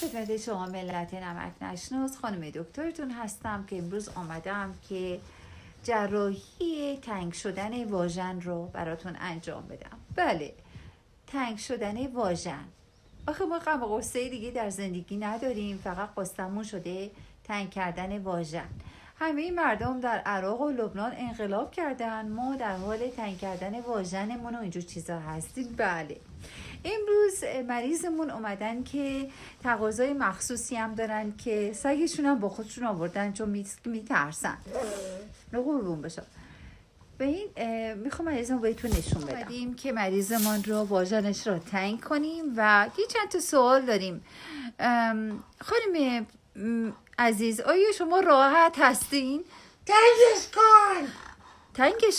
خدمت شما ملت نمک نشناس، خانم دکترتون هستم که امروز آمدم که جراحی تنگ شدن واژن رو براتون انجام بدم. بله، تنگ شدن واژن. آخه ما غم و غصه دیگه در زندگی نداریم، فقط قصه‌مون شده تنگ کردن واژن. همه مردم در عراق و لبنان انقلاب کردن، ما در حال تنگ کردن واژنمون و اینجور چیزا هستیم. بله، امروز مریضمون اومدن که تقاضای مخصوصی هم دارن که سگشون هم با خودشون آوردن چون میترسن. قربون بشم. به این میخوام مریضمون بهتون نشون بدم. اومدیم که مریضمون رو واژنش رو تنگ کنیم و یه چند تا سوال داریم. خانم عزیز، آیا شما راحت هستین؟ تنگش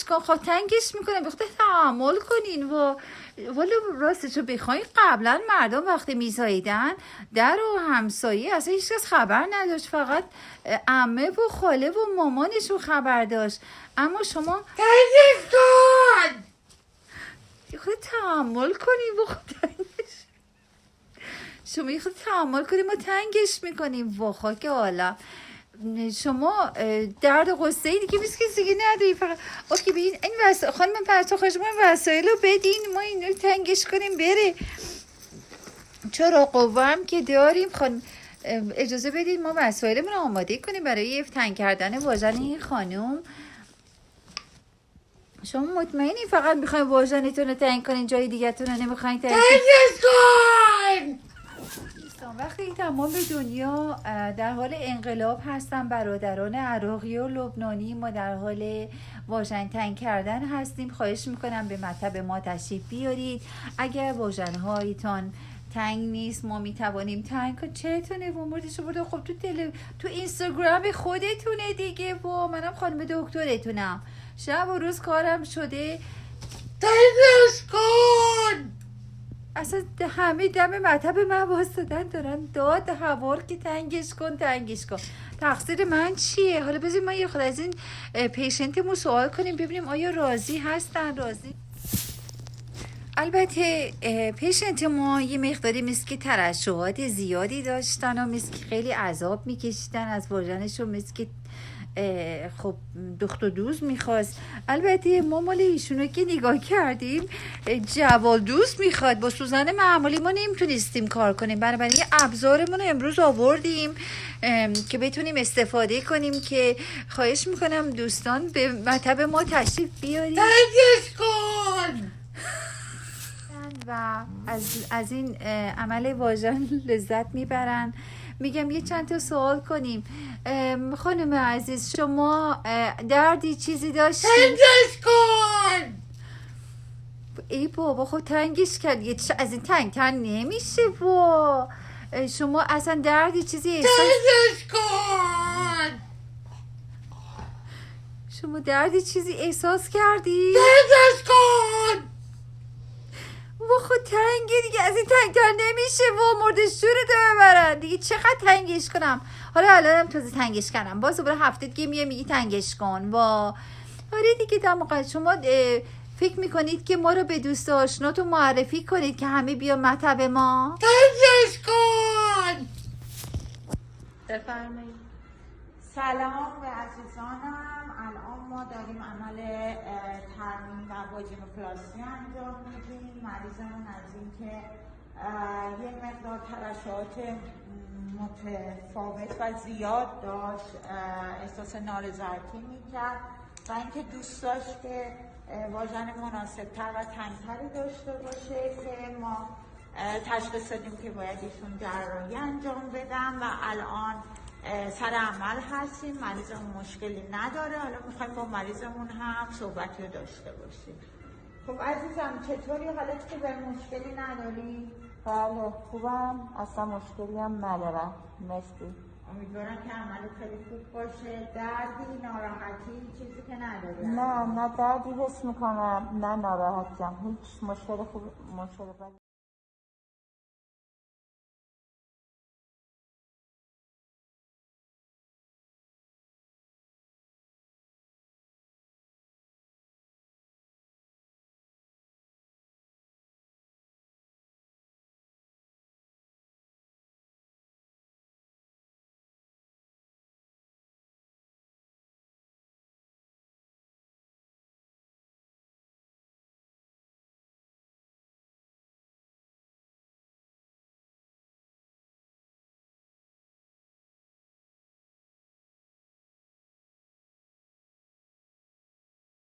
کن. خب تنگش میکنم، بخاطر تحمل کنین. و ولی راستشو بخواین قبلا مردم وقتی میزاییدن در و همسایه اصلا هیچ کس خبر نداشت، فقط عمه و خاله و مامانشون خبر داشت. اما شما تنگش کن، خود تحمل کنین و شما خود تحمل کنین، ما تنگش میکنیم. و خاک عالم، شما درد و قصه ای دیگه دیگه نداری، فقط اوکی ببین این خانم پرتو خواهش من وسایل رو بدین، ما اینو تنگش کنیم بره. چرا قوه هم که داریم. خانم اجازه بدید ما وسایلمون رو آماده کنیم برای تنگ کردن واژن این خانم. شما مطمئنی فقط میخواین واژنتون رو تنگ کنین، جای دیگه تون رو نمیخواین تنگش کن؟ وقتی تمام دنیا در حال انقلاب هستن، برادران عراقی و لبنانی ما در حال واژن تنگ کردن هستیم. خواهش میکنم به مطب ما تشریف بیارید. اگر واژن‌هایتان تنگ نیست ما میتوانیم تنگ کنیم. چتونه و موردشو برده. خب تو اینستاگرام خودتونه دیگه. و منم خانم دکترتونم، شب و روز کارم شده. تنگش کن. اصلا همه دم مطب من واسدن دارن داد هوار که تنگش کن. تقصیر من چیه؟ حالا بذاریم ما یه خود از این پیشنتمون سوال کنیم ببینیم آیا راضی هستن. راضی. البته پیشنت ما یه مقداری مثل که ترشحات زیادی داشتن و مثل که خیلی عذاب میکشیدن از واژنشون، مثل که خب دخت و دوز میخواست. البته ما مال ایشونو که نگاه کردیم جوال دوز میخواد. با سوزن معمولی ما نمیتونستیم کار کنیم، بنابراین یه ابزارمون رو امروز آوردیم که بتونیم استفاده کنیم. که خواهش میکنم دوستان به مطب ما تشریف بیارید. تنگش کن. و از این عمل واژن لذت میبرن. میگم یه چند تا سوال کنیم. خانم عزیز، شما دردی چیزی داشتین؟ تنگش کن. ای بابا خب تنگش کرد. از این تنگ نمیشه. و شما اصلا دردی چیزی احساس؟ تنگش کن. شما دردی چیزی احساس کردی؟ تنگش کن. و خود تنگه دیگه، از این تنگتر نمیشه. و مردش جورتو ببرن دیگه. چقدر تنگش کنم؟ حالا الانم تازه تنگش کردم، باز دوباره هفته دیگه میگی تنگش کن. و آره دیگه دماغ شما فکر میکنید که ما رو به دوست آشناتون معرفی کنید که همه بیا مطب ما؟ تنگش کن. بفرمایید. سلام به عزیزانم. الان ما داریم عمل ترمیم و واژینوپلاستی انجام میدیم. مریضمون از این که یک مقدار ترشحات متفاوت و زیاد داشت احساس نارضایتی میکرد و اینکه دوست داشت که واژن مناسبتر و تنگتری داشته باشه که ما تشخیص دادیم که باید ایشون جراحی انجام بدن و الان سر عمل هستیم. مریضمون مشکلی نداره. حالا میخوایم با مریضمون هم صحبتی رو داشته باشیم. خب عزیزم چطوری؟ حالت که به مشکلی نداری؟ بله خوبم، اصلا مشکلی هم ندارم. مرسی. امیدوارم که عمل خیلی خوب باشه. دردی، ناراحتی، چیزی که نداری؟ نه دردی حس میکنم، نه ناراحتیم، هیچ مشکل خوب